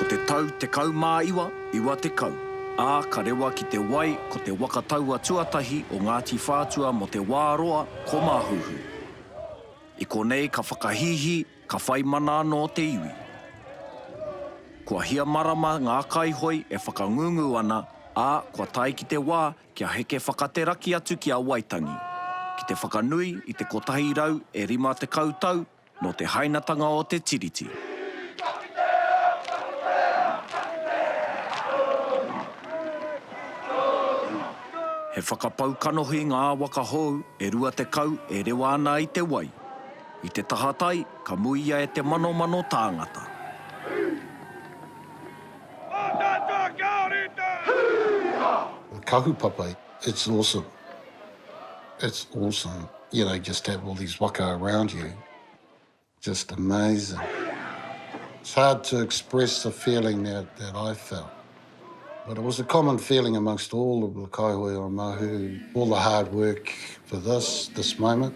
Ko te tau te kau mā iwa, iwa te kau. Ā ka rewa ki te wai ko te waka taua tuatahi o Ngāti Whātua mo te wāroa ko Māhuhu. I konei ka whakahihi, ka whai mana anō te iwi. Kua hia marama ngā kaihoi e whakangungu ana, ā kua tai ki te wā kia heke whakateraki atu ki a Waitangi. Ki te whakanui i te kotahi rau e 5 te kautau no te hainatanga o te tiriti. He whakapaukanohi ngā waka hou e 2 te kau e rewa ana i te wai. I te tahatai, ka muia e te mano tāngata. The kaupapa, it's awesome. It's awesome. You know, just have all these waka around you. Just amazing. It's hard to express the feeling that I felt. But it was a common feeling amongst all of the kaihoi on Māhuhu. All the hard work for this moment.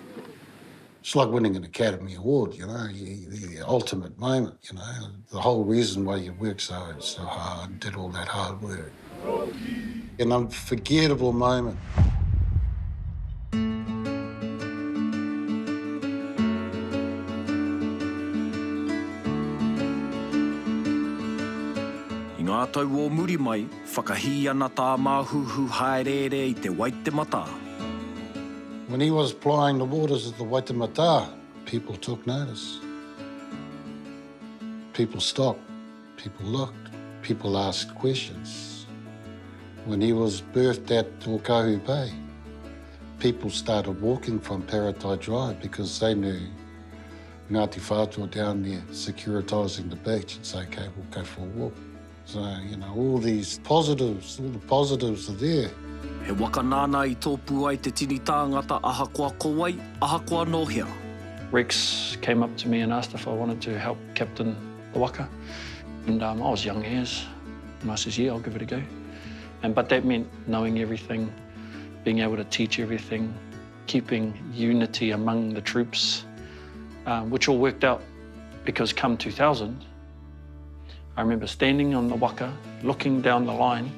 It's like winning an Academy Award, you know, the ultimate moment, you know. The whole reason why you work so hard and did all that hard work. An unforgettable moment. Ngā tau o muri mai, whakahi ana tā Māhuhu haerere i te Waitemata. When he was plying the waters of the Waitemata, people took notice. People stopped, people looked, people asked questions. When he was berthed at Okahu Bay, people started walking from Paratai Drive because they knew Ngāti Whātua down there securitising the beach and say, okay, we'll go for a walk. So, you know, all the positives are there. He waka nāna i tōpū ai te tini tāngata ahakoa kowai, ahakoa nohea. Rex came up to me and asked if I wanted to help captain the waka. And I was young years, and I says, yeah, I'll give it a go. But that meant knowing everything, being able to teach everything, keeping unity among the troops, which all worked out because come 2000, I remember standing on the waka, looking down the line,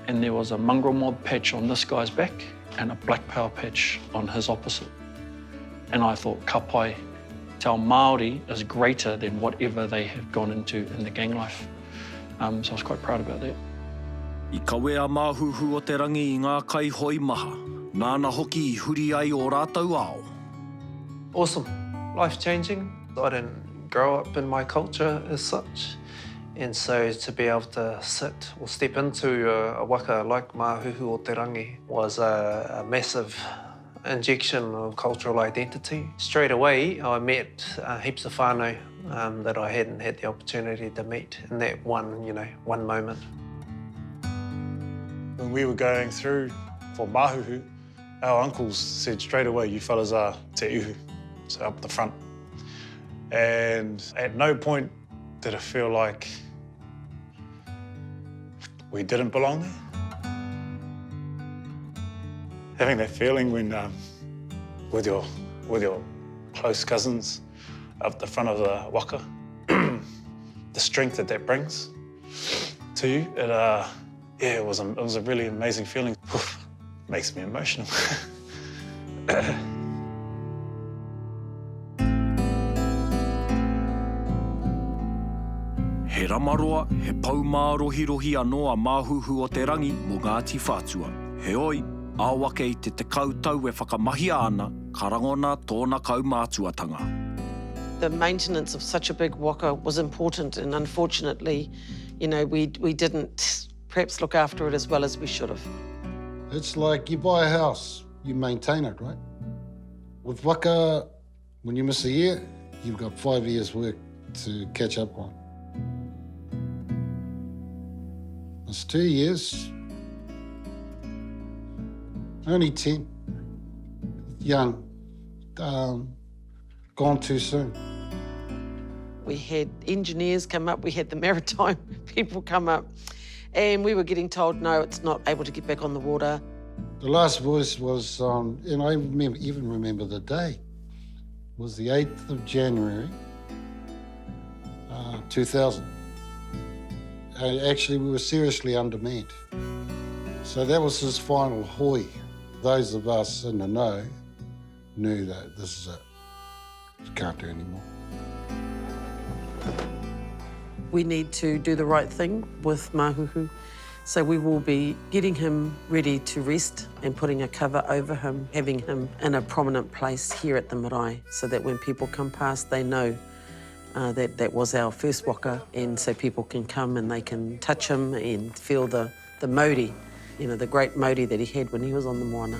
and there was a mongrel mob patch on this guy's back and a black power patch on his opposite. And I thought, ka pai, te ao Māori is greater than whatever they have gone into in the gang life. So I was quite proud about that. I kawea Māhuhu o te rangi i ngā kaihoi maha. Nāna hoki I huri ai o rātau ao. Awesome. Life-changing. I didn't grow up in my culture as such. And so to be able to sit or step into a waka like Māhuhu o te rangi was a massive injection of cultural identity. Straight away, I met heaps of whānau that I hadn't had the opportunity to meet in that one moment. When we were going through for Māhuhu, our uncles said straight away, you fellas are te ihu, so up the front. And at no point did it feel like we didn't belong there. Having that feeling when with your close cousins up the front of the waka, the strength that brings to you, it was a really amazing feeling. Makes me emotional. He ramaroa, he paumārohirohi anō a Māhuhu o te rangi mo Ngāti Whātua. He oi, āwake I te kautau e whakamahia ana, karangona tōna kaumātuatanga. The maintenance of such a big waka was important, and unfortunately, we didn't perhaps look after it as well as we should have. It's like you buy a house, you maintain it, right? With waka, when you miss a year, you've got 5 years' work to catch up on. It's 2 years, only 10, young, gone too soon. We had engineers come up, we had the maritime people come up, and we were getting told, no, it's not able to get back on the water. The last voice was, and I even remember the day, was the 8th of January, 2000. Actually, we were seriously undermanned. So that was his final hoi. Those of us in the know knew that this is it. Can't do anymore. We need to do the right thing with Māhuhu. So we will be getting him ready to rest and putting a cover over him, having him in a prominent place here at the marae so that when people come past, they know that was our first waka, and so people can come and they can touch him and feel the mauri, you know, the great mauri that he had when he was on the moana.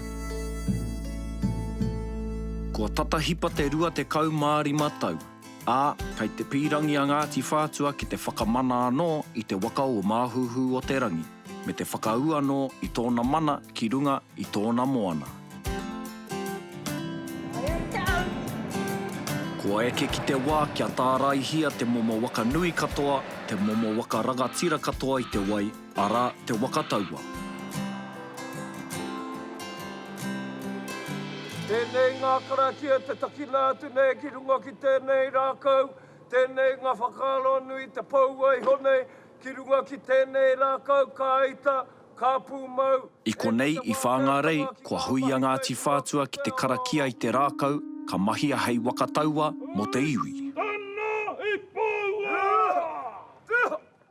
Kua tatahipa te rua te kau mārima tau. Kei te pīrangi a Ngāti Whātua ki te whakamana anō i te waka o Māhuhu o te rangi, me te whakaua anō i tōna mana ki runga i tōna moana. Kua eke ki te wā kia tāraihia te momo waka nui katoa, te momo waka rangatira katoa i te wai, ara te waka taua. Tēnei ngā karakia te takina atu nei ki runga ki tēnei rākau. Tēnei ngā whakalo nui te pauai hone ki runga ki tēnei rākau ka ita, ka pūmau. I konei i whāngarei, kua hui a Ngāti Whātua ki te karakia i te rākau, ka mahia hei waka taua mo te iwi.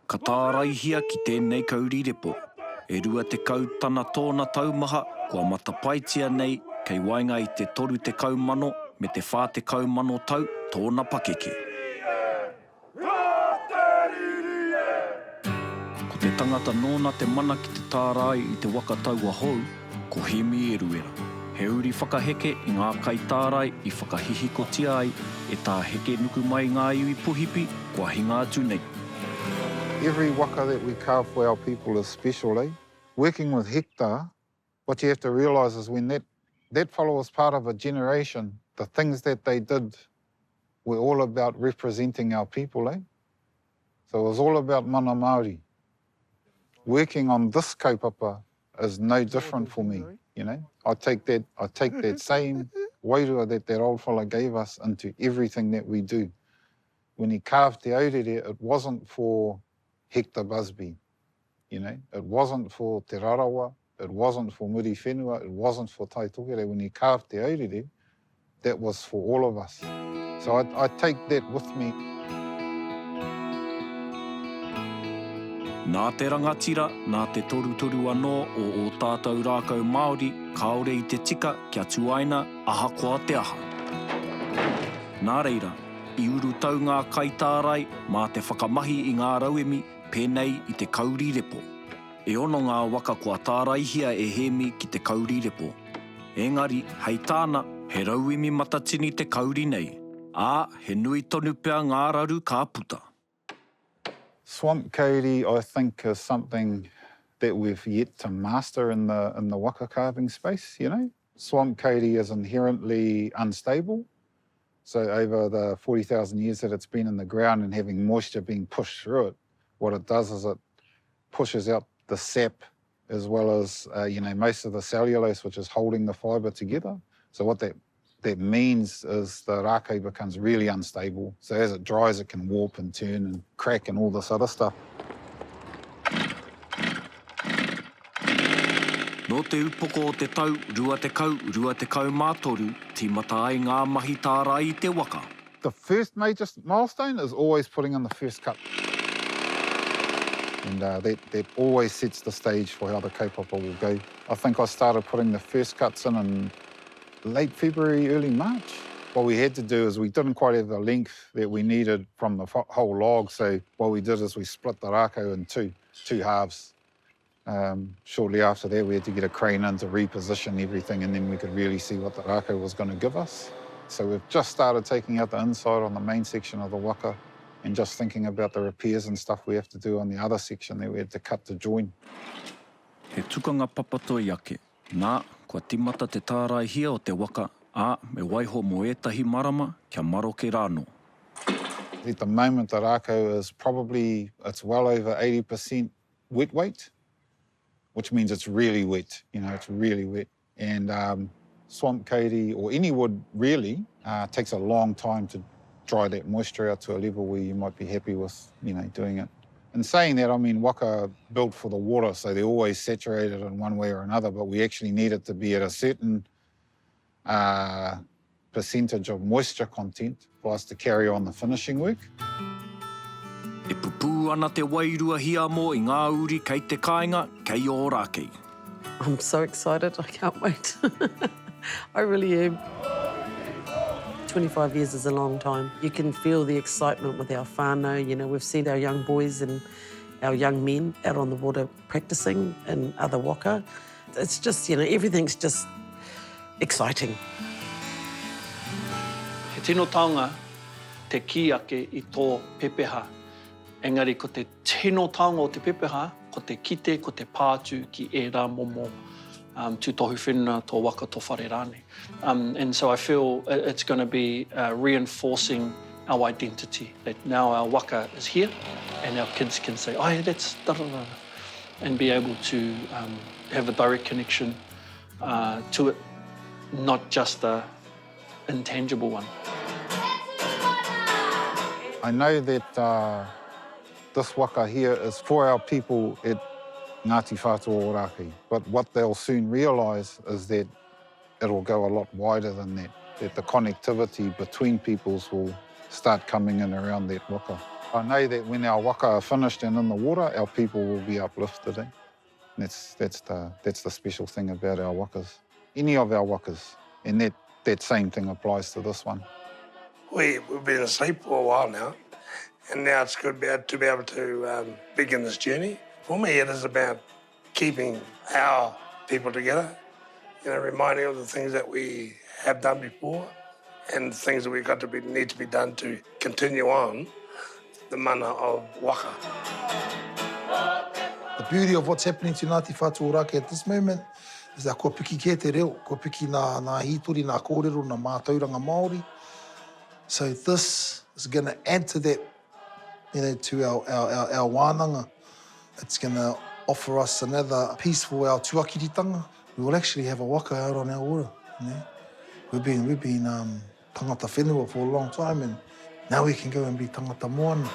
Ka tāraihia ki tēnei kaurirepo. Erua te kautana tōna taumaha, kua matapaitia nei, kei wainga i te toru te kaumano, me te whā te kaumano tau, tōna pakeke. Ko te tangata nōna te mana ki te tārai i te waka taua hou, ko Hemi Eruera. He uri whakaheke i ngā kaitārai i whakahihikotia ai, e tā heke nuku mai ngā iwi puhipi, kua hinga atu nei. Every waka that we carve for our people is special, eh? Working with Hector, what you have to realise is when that fellow was part of a generation, the things that they did were all about representing our people, eh? So it was all about mana Māori. Working on this kaupapa is no different for me, you know? I take that same wairua that old fella gave us into everything that we do. When he carved te aurere, it wasn't for Hector Busby, you know? It wasn't for te rarawa, it wasn't for muri whenua, it wasn't for tai tokere. When he carved te aurere, that was for all of us. So I take that with me. Nā te rangatira, nā te toru anō o tātou rākau Māori, kaore i te tika kia tuaina, aha koa te aha. Nā reira, i uru tau ngā kaitārai, mā te whakamahi i ngā rauemi, pēnei i te kauri repo. E ono ngā waka kua tāraihia e Hemi ki te kauri repo. Engari, hei tāna, he rauemi matatini te kauri nei. He nui tonu pea ngā raru ka puta. Swamp kauri, I think, is something that we've yet to master in the waka carving space, you know? Swamp kauri is inherently unstable. So over the 40,000 years that it's been in the ground and having moisture being pushed through it, what it does is it pushes out the sap as well as, you know, most of the cellulose, which is holding the fibre together. So what that means is the rākau becomes really unstable. So as it dries, it can warp and turn and crack and all this other stuff. No te upoko o te tau, rua te kau mātoru, tīmata ai ngā mahi tāra i te waka. The first major milestone is always putting in the first cut. And that always sets the stage for how the kaupapa will go. I think I started putting the first cuts in late February, early March. What we had to do is we didn't quite have the length that we needed from the whole log, so what we did is we split the rākau in two halves. Shortly after that, we had to get a crane in to reposition everything, and then we could really see what the rākau was going to give us. So we've just started taking out the inside on the main section of the waka and just thinking about the repairs and stuff we have to do on the other section that we had to cut to join. He tukanga papato i ake. Nā, kua timata te tāraihia o te waka, me waiho mo etahi marama kia maroke rāno. At the moment, the rākau is probably, it's well over 80% wet weight, which means it's really wet, you know, it's really wet. And swamp kauri, or any wood really, takes a long time to dry that moisture out to a level where you might be happy with, you know, doing it In saying that, I mean waka are built for the water, so they're always saturated in one way or another, but we actually need it to be at a certain percentage of moisture content for us to carry on the finishing work. E pupū ana te wairua hiamo I ngā uri kei te kāinga kei o rākei. I'm so excited, I can't wait. I really am. 25 years is a long time. You can feel the excitement with our whānau. You know, we've seen our young boys and our young men out on the water practicing in other waka. It's just, you know, everything's just exciting. He tino taonga te ki ake I tō pepeha. Engari ko te tino taonga o te pepeha, ko te kite, ko te pātu ki e rā momo. To tohu whenua, tō waka, tō whare rāne. And so I feel it's going to be reinforcing our identity, that now our waka is here and our kids can say, oh, yeah, that's da-da-da, and be able to have a direct connection to it, not just the intangible one. I know that this waka here is for our people at Ngāti Whātua Ōrākei, but what they'll soon realise is that it'll go a lot wider than that, that the connectivity between peoples will start coming in around that waka. I know that when our waka are finished and in the water, our people will be uplifted. That's the special thing about our wakas. Any of our wakas, and that same thing applies to this one. We've been asleep for a while now, and now it's good to be able to begin this journey. For me, it is about keeping our people together, you know, reminding of the things that we have done before and the things that we've got to need to be done to continue on the mana of waka. The beauty of what's happening to Ngāti Whātua Ōrākei at this moment is that ko piki ke te reo, ko piki nā hītori, nā kōrero, nā mātauranga Māori. So this is going to add to that, you know, to our wānanga. It's going to offer us another piece for our tuakiritanga. We will actually have a waka out on our ora. You know? We've been tangata whenua for a long time, and now we can go and be tangata moana.